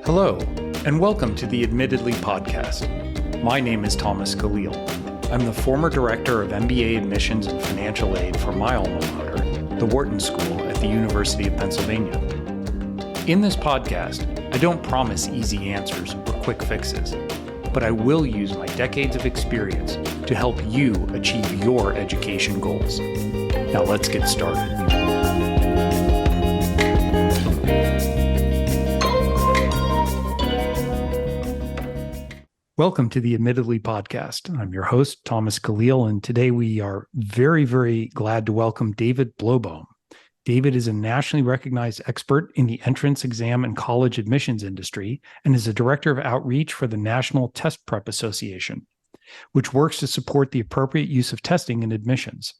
Hello, and welcome to the Admittedly podcast. My name is Thomas Caleel. I'm the former director of MBA admissions and financial aid for my alma mater, the Wharton School at the University of Pennsylvania. In this podcast, I don't promise easy answers or quick fixes, but I will use my decades of experience to help you achieve your education goals. Now let's get started. Welcome to the Admittedly podcast. I'm your host, Thomas Caleel, and today we are very, very glad to welcome David Blobaum. David is a nationally recognized expert in the entrance exam and college admissions industry and is a director of outreach for the National Test Prep Association, which works to support the appropriate use of testing in admissions.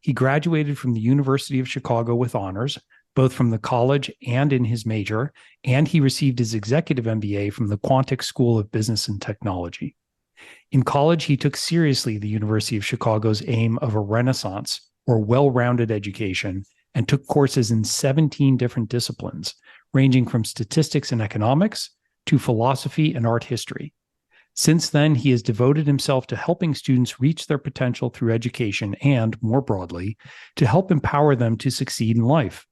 He graduated from the University of Chicago with honors, both from the college and in his major, and he received his Executive MBA from the Quantic School of Business and Technology. In college, he took seriously the University of Chicago's aim of a renaissance or well-rounded education and took courses in 17 different disciplines, ranging from statistics and economics to philosophy and art history. Since then, he has devoted himself to helping students reach their potential through education and, more broadly, to help empower them to succeed in life.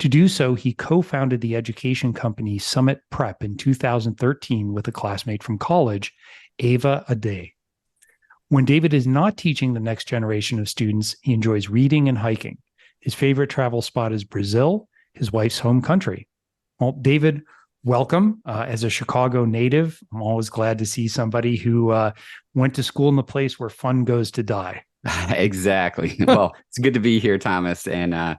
To do so, he co-founded the education company Summit Prep in 2013 with a classmate from college, Eva Addae. When David is not teaching the next generation of students, he enjoys reading and hiking. His favorite travel spot is Brazil, his wife's home country. Well, David, welcome. As a Chicago native, I'm always glad to see somebody who went to school in the place where fun goes to die. Exactly. Well, it's good to be here, Thomas, and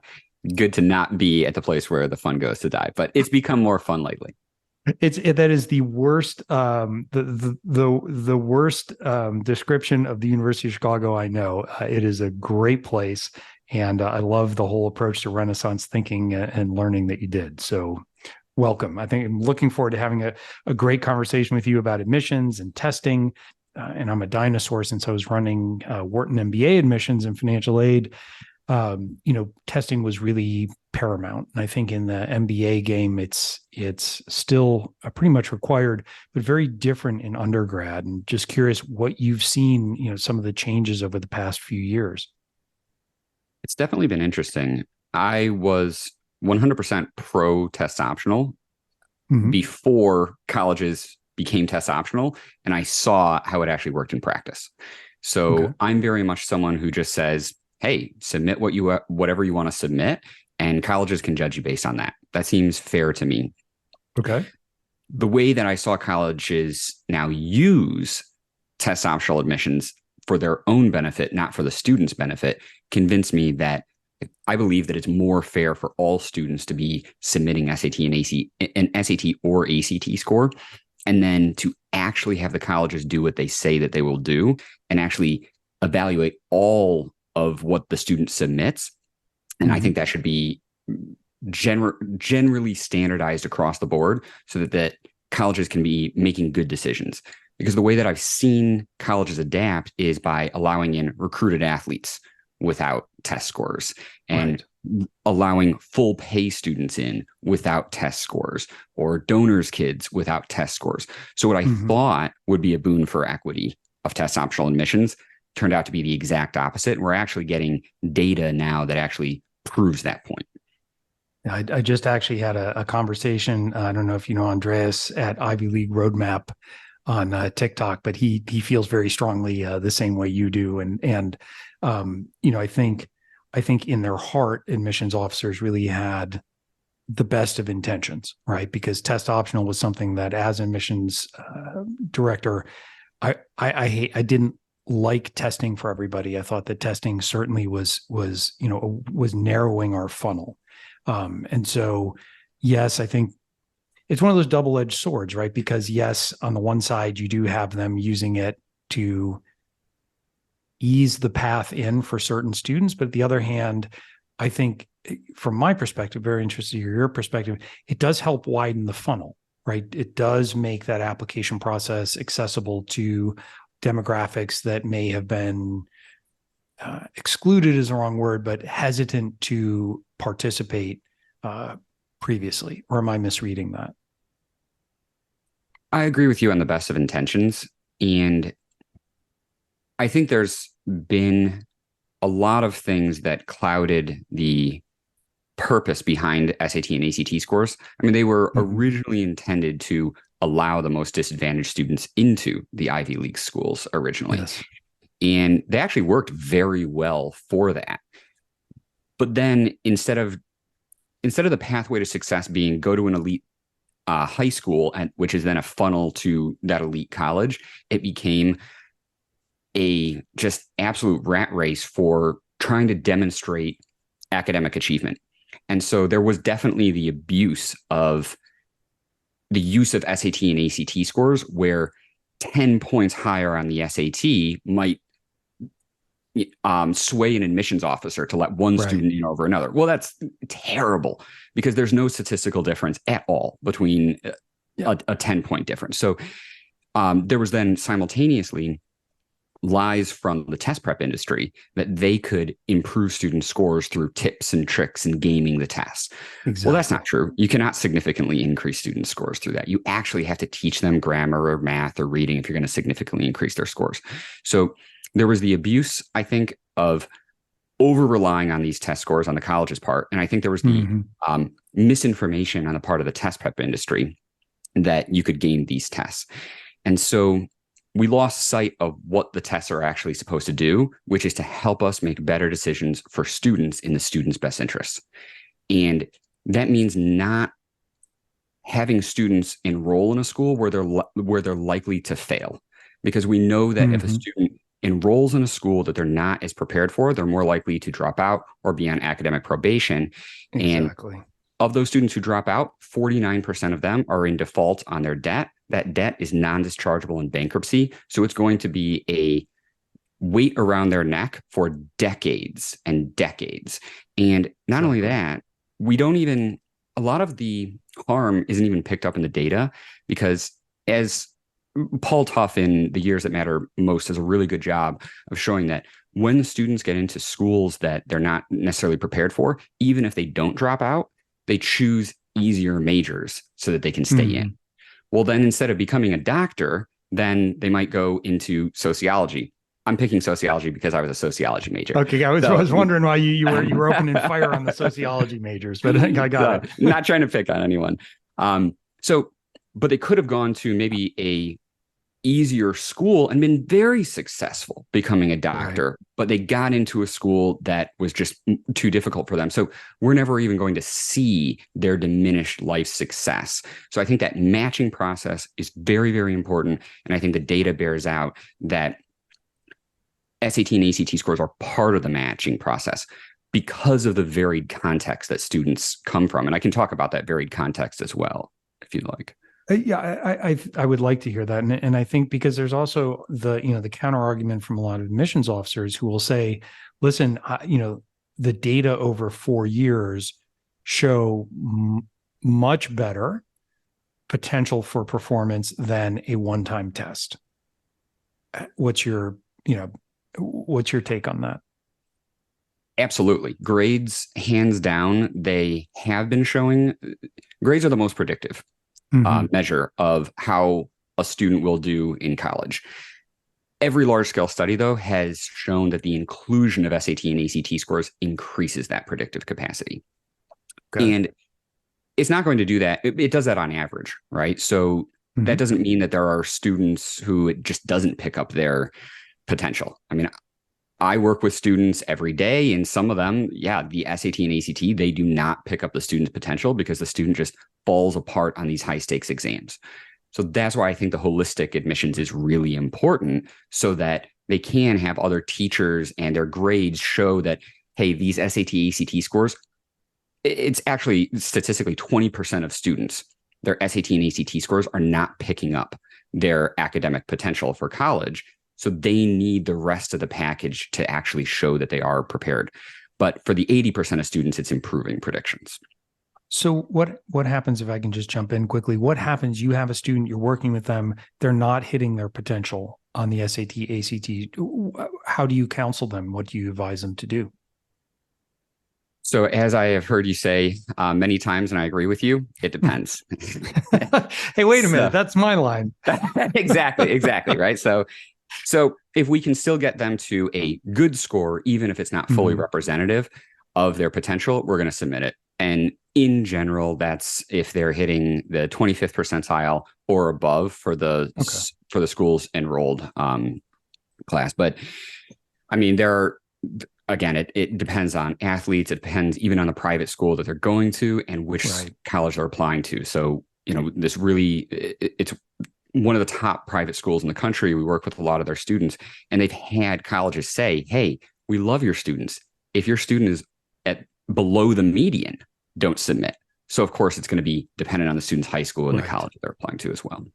good to not be at the place where the fun goes to die, but it's become more fun lately. That is the worst the worst description of the University of Chicago I know. It is a great place, and I love the whole approach to Renaissance thinking and learning that you did. So welcome. I think I'm looking forward to having a great conversation with you about admissions and testing. And I'm a dinosaur since I was running Wharton MBA admissions and financial aid. Testing was really paramount. And I think in the MBA game, it's still pretty much required, but very different in undergrad. And just curious what you've seen, some of the changes over the past few years. It's definitely been interesting. I was 100% pro test optional before colleges became test optional, and I saw how it actually worked in practice. So I'm very much someone who just says, hey, submit whatever you want to submit, and colleges can judge you based on that. That seems fair to me. Okay. The way that I saw colleges now use test optional admissions for their own benefit, not for the student's benefit, convinced me that I believe that it's more fair for all students to be submitting SAT and an SAT or ACT score, and then to actually have the colleges do what they say that they will do and actually evaluate all of what the student submits. And I think that should be generally standardized across the board so that colleges can be making good decisions. Because the way that I've seen colleges adapt is by allowing in recruited athletes without test scores and allowing full pay students in without test scores, or donors' kids without test scores. So what I thought would be a boon for equity of test optional admissions turned out to be the exact opposite. We're actually getting data now that actually proves that point. I just actually had a conversation. I don't know if you know Andreas at Ivy League Roadmap on TikTok, but he feels very strongly the same way you do. And I think in their heart, admissions officers really had the best of intentions, right? Because test optional was something that, as admissions director, I didn't like testing for everybody. I thought that testing certainly was narrowing our funnel. And so, yes, I think it's one of those double-edged swords, right? Because yes, on the one side, you do have them using it to ease the path in for certain students. But at the other hand, I think from my perspective, very interested to hear your perspective, it does help widen the funnel, right? It does make that application process accessible to demographics that may have been excluded is the wrong word, but hesitant to participate previously. Or am I misreading that? I agree with you on the best of intentions. And I think there's been a lot of things that clouded the purpose behind SAT and ACT scores. I mean, they were originally intended to allow the most disadvantaged students into the Ivy League schools originally. Yes. And they actually worked very well for that. But then instead of the pathway to success being go to an elite high school, which is then a funnel to that elite college, it became a just absolute rat race for trying to demonstrate academic achievement. And so there was definitely the abuse of the use of SAT and ACT scores, where 10 points higher on the SAT might sway an admissions officer to let one student in over another. Well, that's terrible because there's no statistical difference at all between a 10-point difference. So there was then simultaneously lies from the test prep industry that they could improve student scores through tips and tricks and gaming the tests. Exactly. Well, that's not true. You cannot significantly increase student scores through that. You actually have to teach them grammar or math or reading if you're going to significantly increase their scores. So there was the abuse, I think, of over-relying on these test scores on the college's part. And I think there was the misinformation on the part of the test prep industry that you could game these tests. And so we lost sight of what the tests are actually supposed to do, which is to help us make better decisions for students in the students' best interests. And that means not having students enroll in a school where they're likely to fail, because we know that if a student enrolls in a school that they're not as prepared for, they're more likely to drop out or be on academic probation. Exactly. And of those students who drop out, 49% of them are in default on their debt. That debt is non-dischargeable in bankruptcy. So it's going to be a weight around their neck for decades and decades. And not only that, a lot of the harm isn't even picked up in the data, because as Paul Tuff in The Years That Matter Most does a really good job of showing that when the students get into schools that they're not necessarily prepared for, even if they don't drop out, they choose easier majors so that they can stay in. Well, then instead of becoming a doctor, then they might go into sociology. I'm picking sociology because I was a sociology major. Okay, I was wondering why you were opening fire on the sociology majors, but I got it. Not trying to pick on anyone. But they could have gone to maybe a easier school and been very successful becoming a doctor, but they got into a school that was just too difficult for them. So we're never even going to see their diminished life success. So I think that matching process is very, very important. And I think the data bears out that SAT and ACT scores are part of the matching process because of the varied context that students come from. And I can talk about that varied context as well, if you'd like. Yeah, I would like to hear that, and I think because there's also the counter argument from a lot of admissions officers who will say, "Listen, the data over 4 years show much better potential for performance than a one-time test." What's your take on that? Absolutely, grades, hands down, they have been showing. Grades are the most predictive measure of how a student will do in college. Every large-scale study, though, has shown that the inclusion of SAT and ACT scores increases that predictive capacity. Okay. And it's not going to do that. It does that on average, right? So that doesn't mean that there are students who it just doesn't pick up their potential. I mean, I work with students every day, and some of them, the SAT and ACT, they do not pick up the student's potential because the student just falls apart on these high stakes exams. So that's why I think the holistic admissions is really important, so that they can have other teachers and their grades show that, hey, these SAT, ACT scores, it's actually statistically 20% of students, their SAT and ACT scores are not picking up their academic potential for college. So they need the rest of the package to actually show that they are prepared. But for the 80% of students, it's improving predictions. So what happens, if I can just jump in quickly, what happens? You have a student, you're working with them, they're not hitting their potential on the SAT, ACT. How do you counsel them? What do you advise them to do? So as I have heard you say many times, and I agree with you, it depends. Hey, wait a minute. So That's my line. exactly, right? So if we can still get them to a good score, even if it's not fully representative of their potential, we're going to submit it. And in general, that's if they're hitting the 25th percentile or above for the schools enrolled class. But I mean, again, it depends on athletes. It depends even on the private school that they're going to and which college they're applying to. So, this really, it's one of the top private schools in the country. We work with a lot of their students, and they've had colleges say, hey, we love your students. If your student is at below the median, don't submit. So, of course, it's going to be dependent on the student's high school and the college they're applying to as well.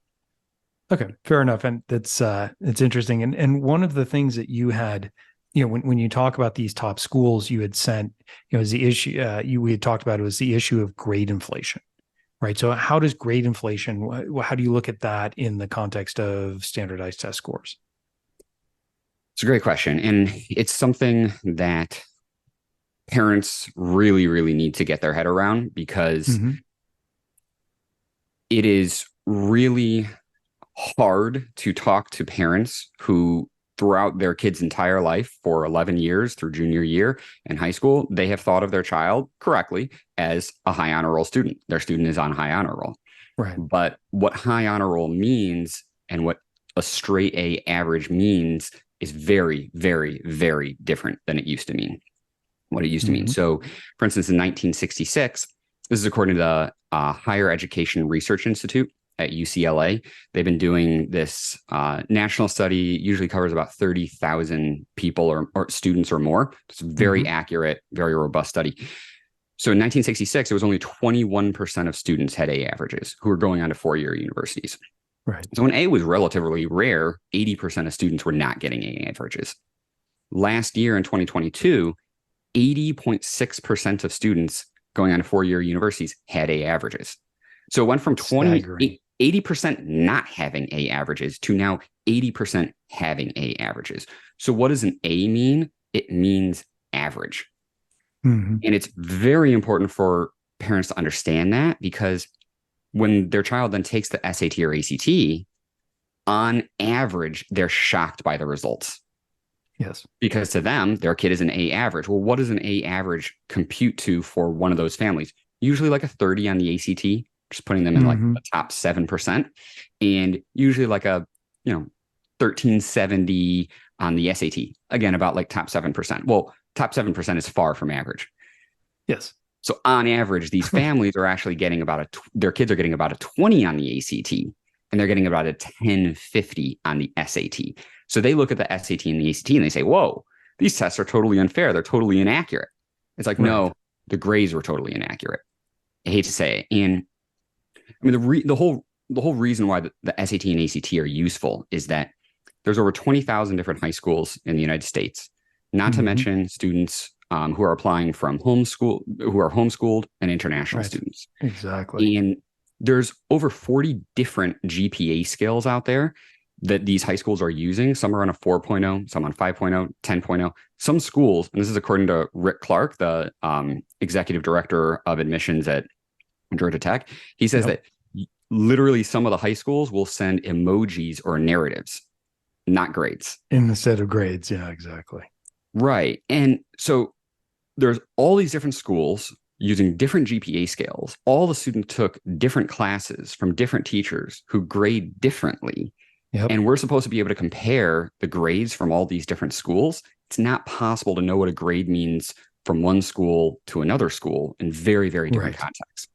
Okay, fair enough. And that's it's interesting. And one of the things that you had, when you talk about these top schools, you had sent, is the issue we had talked about, it was the issue of grade inflation, right? So how does grade inflation, how do you look at that in the context of standardized test scores? It's a great question. And it's something that parents really, really need to get their head around, because it is really hard to talk to parents who throughout their kid's entire life for 11 years through junior year in high school, they have thought of their child correctly as a high honor roll student. Their student is on high honor roll. Right. But what high honor roll means and what a straight A average means is very, very, very different than it used to mean. What it used to mean. So, for instance, in 1966, this is according to the Higher Education Research Institute at UCLA. They've been doing this national study, usually covers about 30,000 people or students or more. It's a very accurate, very robust study. So in 1966, it was only 21% of students had A averages who were going on to four-year universities. Right. So when A was relatively rare, 80% of students were not getting A averages. Last year in 2022, 80.6% of students going on to four-year universities had A averages. So it went from 80% not having A averages to now 80% having A averages. So what does an A mean? It means average. And it's very important for parents to understand that, because when their child then takes the SAT or ACT, on average, they're shocked by the results. Yes. Because to them, their kid is an A average. Well, what does an A average compute to for one of those families? Usually like a 30 on the ACT, just putting them in like the top 7%, and usually like a 1370 on the SAT. Again, about like top 7%. Well, top 7% is far from average. Yes. So on average, these families are actually getting their kids are getting about a 20 on the ACT, and they're getting about a 1050 on the SAT. So they look at the SAT and the ACT and they say, whoa, these tests are totally unfair. They're totally inaccurate. It's like, no, the grades were totally inaccurate. I hate to say it. And I mean, the whole reason why the SAT and ACT are useful is that there's over 20,000 different high schools in the United States, not to mention students who are applying from who are homeschooled and international students. Exactly. And there's over 40 different GPA scales out there that these high schools are using. Some are on a 4.0, some on 5.0, 10.0. Some schools, and this is according to Rick Clark, the executive director of admissions at Georgia Tech, he says that literally some of the high schools will send emojis or narratives, not grades. Instead of grades. Yeah, exactly. Right. And so there's all these different schools using different GPA scales. All the students took different classes from different teachers who grade differently. And we're supposed to be able to compare the grades from all these different schools. It's not possible to know what a grade means from one school to another school in very, very different contexts.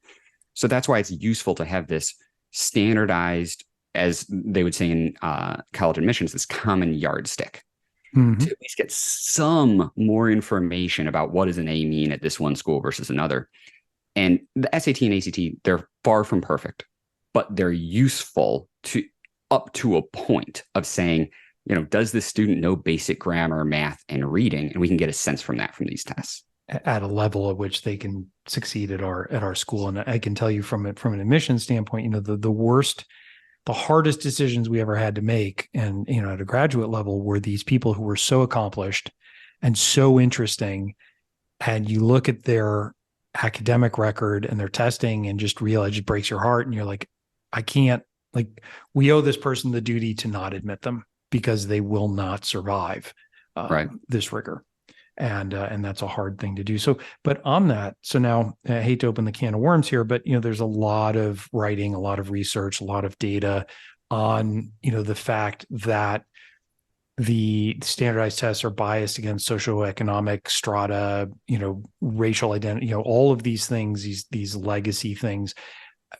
So that's why it's useful to have this standardized, as they would say in college admissions, this common yardstick to at least get some more information about what does an A mean at this one school versus another. And the SAT and ACT, they're far from perfect, but they're useful to up to a point of saying, does this student know basic grammar, math, and reading? And we can get a sense from that from these tests. At a level at which they can succeed at our school. And I can tell you from an admissions standpoint, the hardest decisions we ever had to make, and at a graduate level, were these people who were so accomplished and so interesting, and you look at their academic record and their testing and just realize it breaks your heart. And you're like, I can't, like, we owe this person the duty to not admit them because they will not survive Right. this rigor. And that's a hard thing to do. So, but on that, so now I hate to open the can of worms here, but, there's a lot of writing, a lot of research, a lot of data on, the fact that the standardized tests are biased against socioeconomic strata, racial identity, all of these things, these legacy things.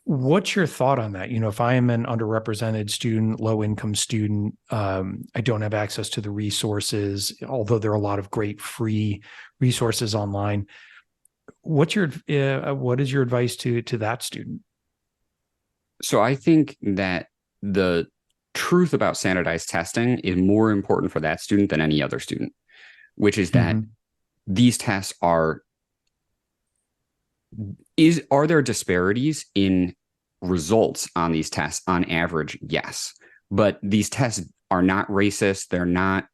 What's your thought on that? If I am an underrepresented student, low income student, I don't have access to the resources, although there are a lot of great free resources online. What is your advice to that student? So I think that the truth about standardized testing is more important for that student than any other student, which is that these tests are there disparities in results on these tests? On average, yes. But these tests are not racist. They're not.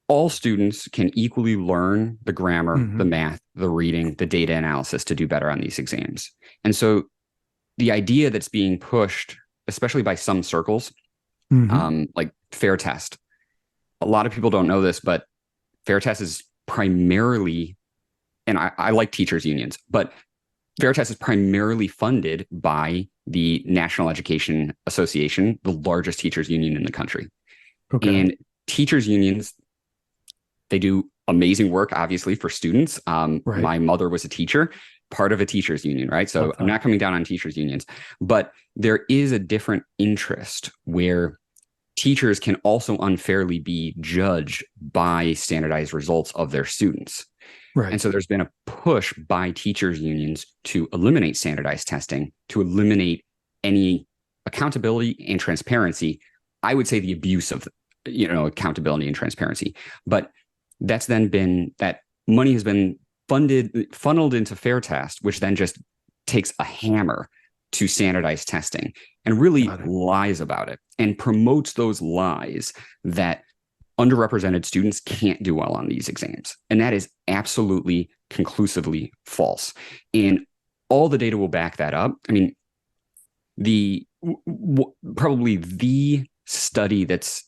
All students can equally learn the grammar, the math, the reading, the data analysis to do better on these exams. And so the idea that's being pushed, especially by some circles, like fair test. A lot of people don't know this, but fair test is primarily, and I like teachers unions, but fair test is primarily funded by the National Education Association, the largest teachers union in the country. Okay. And teachers unions, they do amazing work, obviously, for students. Right. My mother was a teacher, part of a teachers union, right? So I'm not coming down on teachers unions, but there is a different interest where teachers can also unfairly be judged by standardized results of their students. Right. And so there's been a push by teachers unions to eliminate standardized testing, to eliminate any accountability and transparency. I would say the abuse of, accountability and transparency. But that's then been, that money has been funneled into fair test, which then just takes a hammer to standardized testing and really lies about it and promotes those lies that underrepresented students can't do well on these exams. And that is absolutely conclusively false. And all the data will back that up. I mean, probably the study that's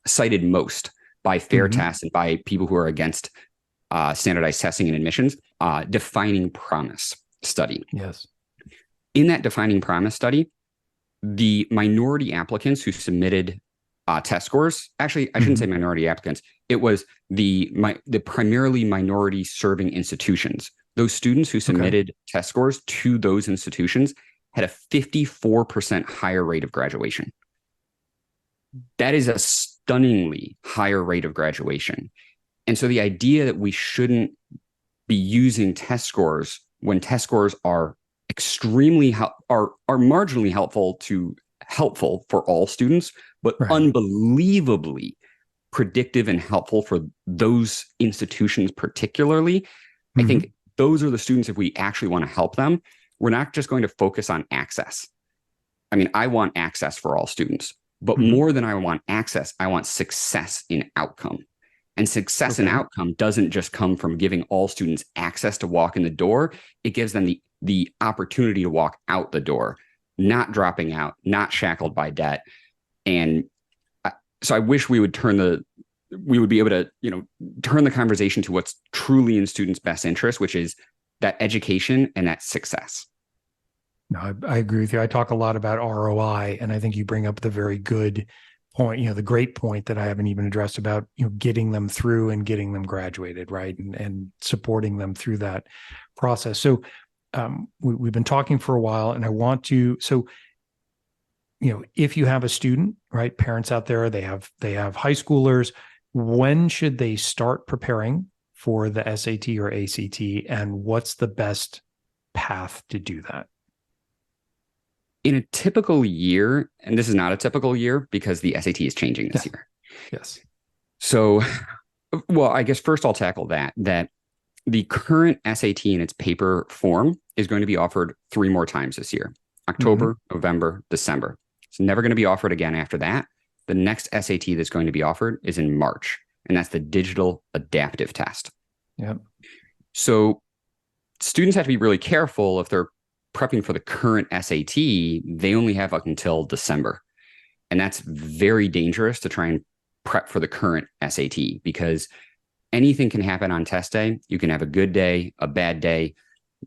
cited most by fair test and by people who are against standardized testing and admissions, defining promise study. Yes. In that defining promise study, the minority applicants who submitted test scores, actually, I shouldn't say minority applicants, it was the primarily minority serving institutions. Those students who submitted test scores to those institutions had a 54% higher rate of graduation. That is a stunningly higher rate of graduation. And so the idea that we shouldn't be using test scores when test scores are extremely are marginally helpful for all students, but unbelievably predictive and helpful for those institutions particularly. I think those are the students, if we actually want to help them, we're not just going to focus on access. I mean, I want access for all students, but more than I want access, I want success in outcome. And success in outcome doesn't just come from giving all students access to walk in the door. It gives them the opportunity to walk out the door, not dropping out, not shackled by debt. And so I wish we would be able to, turn the conversation to what's truly in students' best interest, which is that education and that success. No, I agree with you. I talk a lot about ROI, and I think you bring up the very good point, the great point that I haven't even addressed about, getting them through and getting them graduated, right? And supporting them through that process. So we've been talking for a while, and I want to, if you have a student, right, parents out there, they have high schoolers, when should they start preparing for the SAT or ACT, and what's the best path to do that? In a typical year, and this is not a typical year because the SAT is changing this year. Yes. So, well, I guess first I'll tackle that the current SAT in its paper form is going to be offered 3 more times this year: October, November, December. It's never going to be offered again after that. The next SAT that's going to be offered is in March. and that's the digital adaptive test. Yep. So students have to be really careful if they're prepping for the current SAT. They only have up until December. And that's very dangerous to try and prep for the current SAT, because anything can happen on test day. You can have a good day, a bad day.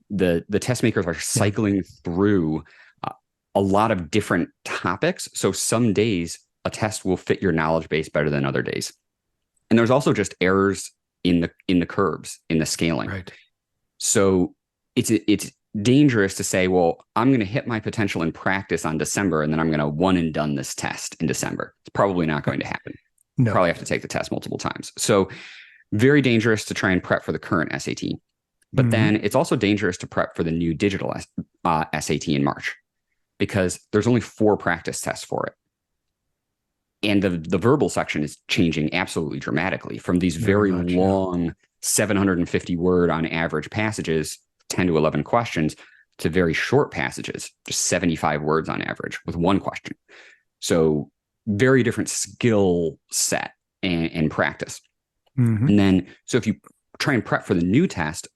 The test makers are cycling through a lot of different topics. So some days a test will fit your knowledge base better than other days. And there's also just errors in the curves, in the scaling. Right. So it's dangerous to say, well, I'm going to hit my potential in practice on December, and then I'm going to one and done this test in December. It's probably not going to happen. No. Probably have to take the test multiple times. So very dangerous to try and prep for the current SAT. But then it's also dangerous to prep for the new digital SAT in March, because there's only 4 practice tests for it. And the verbal section is changing absolutely dramatically from these very long 750 word on average passages, 10 to 11 questions, to very short passages, just 75 words on average with one question. So very different skill set and practice. And then, so if you try and prep for the new test,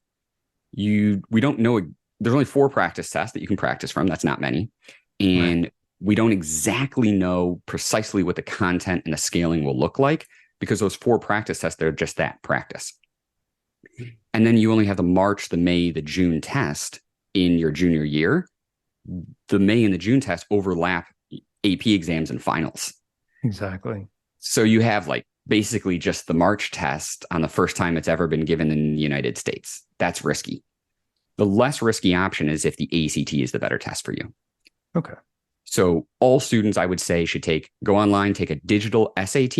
we don't know, there's only 4 practice tests that you can practice from. That's not many. And we don't exactly know precisely what the content and the scaling will look like, because those 4 practice tests, they're just that, practice. And then you only have the March, the May, the June test in your junior year. The May and the June test overlap AP exams and finals. Exactly. So you have like basically just the March test on the first time it's ever been given in the United States. That's risky. The less risky option is if the ACT is the better test for you. Okay. So all students, I would say, should go online, take a digital SAT,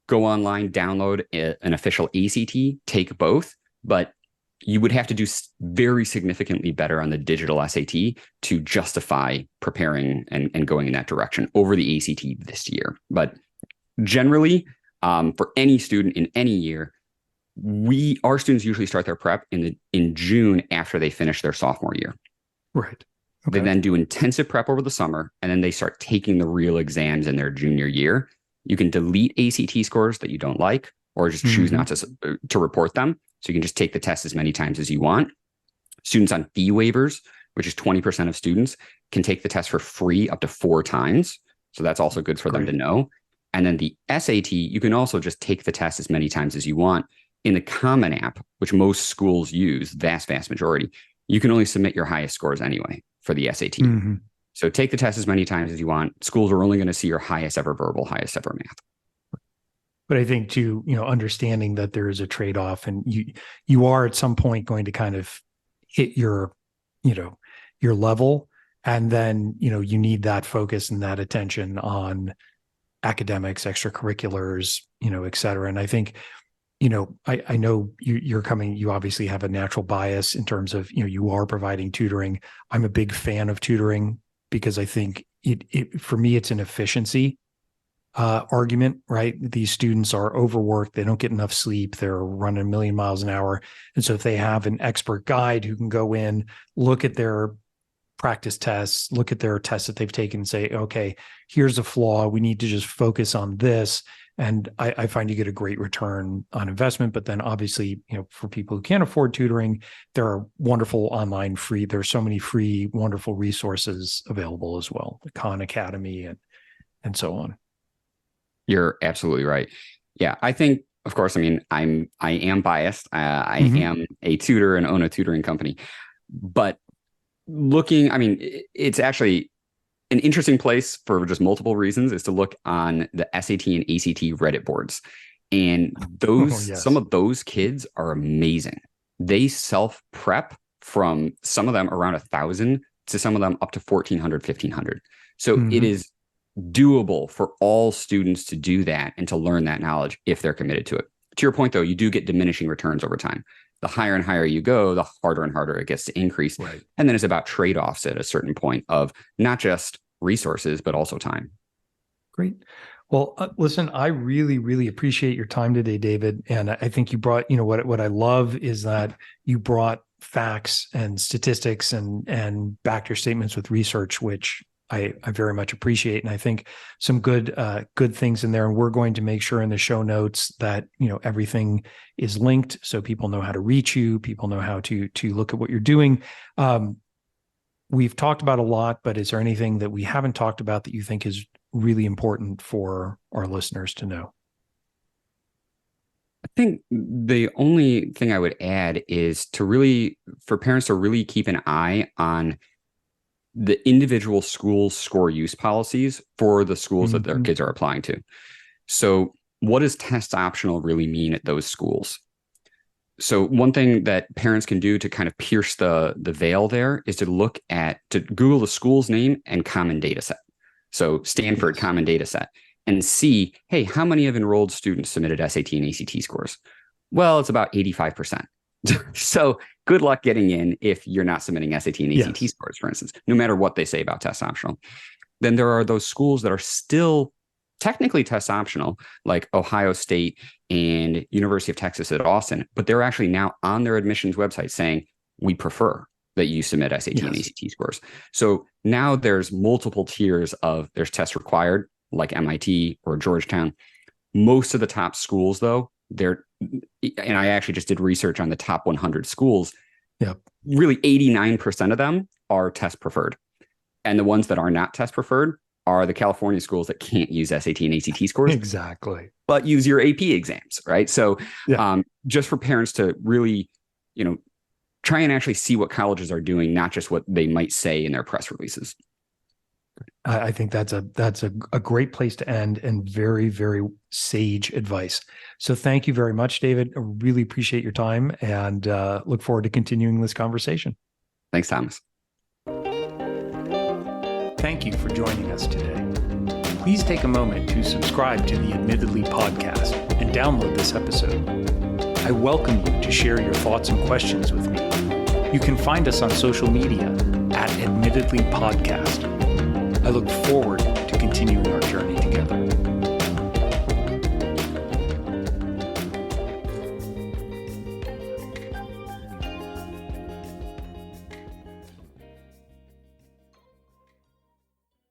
go online, download an official ACT, take both. But you would have to do very significantly better on the digital SAT to justify preparing and going in that direction over the ACT this year. But generally, for any student in any year, our students usually start their prep in June after they finish their sophomore year. Right. Okay. They then do intensive prep over the summer, and then they start taking the real exams in their junior year. You can delete ACT scores that you don't like, or just choose not to report them. So you can just take the test as many times as you want. Students on fee waivers, which is 20% of students, can take the test for free up to 4 times. So that's also good for them to know. And then the SAT, you can also just take the test as many times as you want. In the Common App, which most schools use, vast majority, you can only submit your highest scores anyway for the SAT. So take the test as many times as you want. Schools are only going to see your highest ever verbal, highest ever math. But I think too, understanding that there is a trade-off, and you are at some point going to kind of hit your level, and then, you need that focus and that attention on academics, extracurriculars, et cetera. And I think, I know you obviously have a natural bias in terms of, you are providing tutoring. I'm a big fan of tutoring because I think for me, it's an efficiency argument, right? These students are overworked. They don't get enough sleep. They're running a million miles an hour. And so if they have an expert guide who can go in, look at their practice tests, look at their tests that they've taken and say, okay, here's a flaw. We need to just focus on this. And I find you get a great return on investment. But then obviously, for people who can't afford tutoring, there are wonderful online there's so many free, wonderful resources available as well. The Khan Academy and so on. You're absolutely right. Yeah, I think, of course, I am biased. I am a tutor and own a tutoring company. But it's actually an interesting place for just multiple reasons is to look on the SAT and ACT Reddit boards. And some of those kids are amazing. They self-prep from some of them around 1,000 to some of them up to 1,400, 1,500. So it is doable for all students to do that and to learn that knowledge if they're committed to it. To your point, though, you do get diminishing returns over time. The higher and higher you go, the harder and harder it gets to increase. Right. And then it's about trade-offs at a certain point of not just resources, but also time. Great. Well, listen, I really, really appreciate your time today, David. And I think you brought, what I love is that you brought facts and statistics and backed your statements with research, which I very much appreciate. And I think some good things in there. And we're going to make sure in the show notes that, everything is linked so people know how to reach you, people know how to look at what you're doing. We've talked about a lot, but is there anything that we haven't talked about that you think is really important for our listeners to know? I think the only thing I would add is for parents to really keep an eye on the individual school score use policies for the schools that their kids are applying to. So what does test optional really mean at those schools? So one thing that parents can do to kind of pierce the veil there is to Google the school's name and common data set. So Stanford common data set, and see, hey, how many of enrolled students submitted SAT and ACT scores? Well, it's about 85%. So good luck getting in if you're not submitting SAT and ACT scores, for instance, no matter what they say about test optional. Then there are those schools that are still technically test optional, like Ohio State and University of Texas at Austin, but they're actually now on their admissions website saying, we prefer that you submit SAT and ACT scores. So now there's multiple tiers there's tests required, like MIT or Georgetown. Most of the top schools, though, and I actually just did research on the top 100 schools. Yep. Really 89% of them are test preferred. And the ones that are not test preferred are the California schools that can't use SAT and ACT scores. Exactly. But use your AP exams, right? So just for parents to really, try and actually see what colleges are doing, not just what they might say in their press releases. I think that's a great place to end, and very, very sage advice. So thank you very much, David. I really appreciate your time, and look forward to continuing this conversation. Thanks, Thomas. Thank you for joining us today. Please take a moment to subscribe to the Admittedly podcast and download this episode. I welcome you to share your thoughts and questions with me. You can find us on social media at Admittedly Podcast. I look forward to continuing our journey together.